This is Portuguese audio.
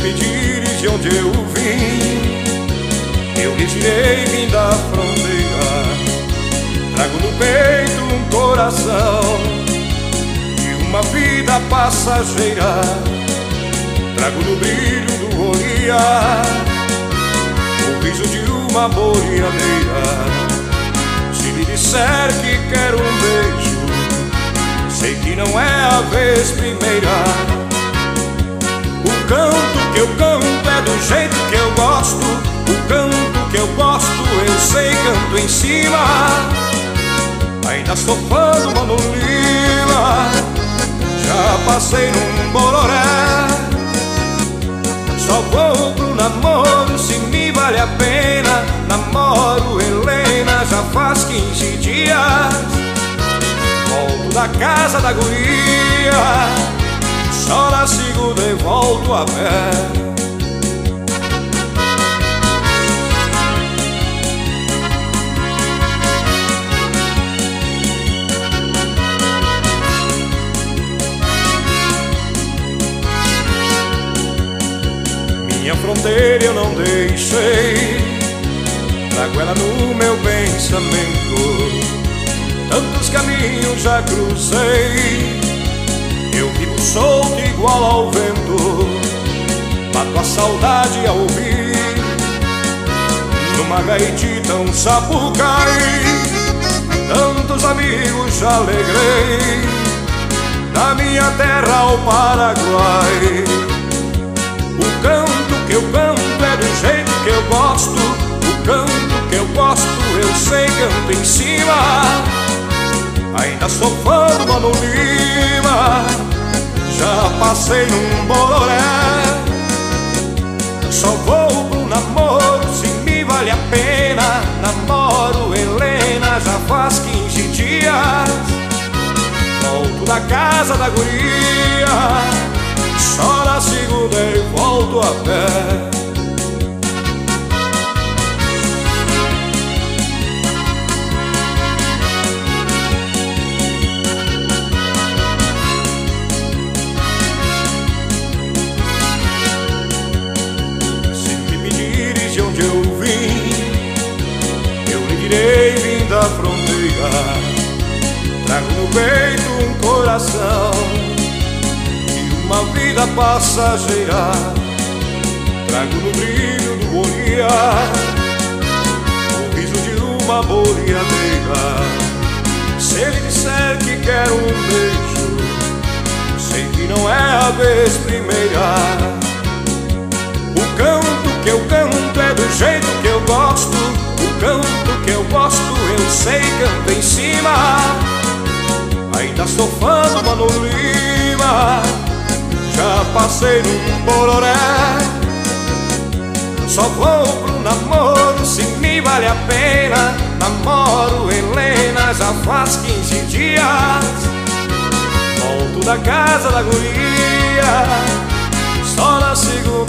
pedires de onde eu vim, eu lhe direi, vim da fronteira. Trago no peito um coração e uma vida passageira. Trago no brilho do olhar o riso de uma boiadeira. Se lhe disser que quero um beijo, sei que não é a vez primeira. O canto que eu canto é do jeito que eu gosto. O canto que eu gosto, eu sei, canto em cima. Ainda sou fã do Mano Lima, já passei num bororé. Só vou pro namoro se me vale a pena. Namoro Helena já faz 15 dias. Volto da casa da guria, só na segunda e volto a pé. Minha fronteira eu não deixei, trago ela no meu pensamento. Tantos caminhos já cruzei, eu vivo solto igual ao vento. Mato a saudade a ouvir numa gaitita um sapucai. Tantos amigos já alegrei, da minha terra ao Paraguai. O canto que eu canto é do jeito que eu gosto. O canto que eu gosto, eu sei, canto em cima. Ainda sou fã do Mano Lima, já passei num bororé. Só vou pro namoro se me vale a pena. Namoro Helena já faz 15 dias. Volto da casa da guria, só na segunda e volto a pé. Se me pedires de onde eu vim, eu lhe direi, vim da fronteira. Trago no peito um coração, uma vida passageira. Trago no brilho do olhar o riso de uma boiadeira. Se ele disser que quer um beijo, sei que não é a vez primeira. O canto que eu canto é do jeito que eu gosto. O canto que eu gosto, eu sei, canto em cima. Ainda sou fã do Mano Lima, já passei num bororé. Só vou pro namoro se me vale a pena. Namoro Helena já faz 15 dias. Volto da casa da guria, só na segunda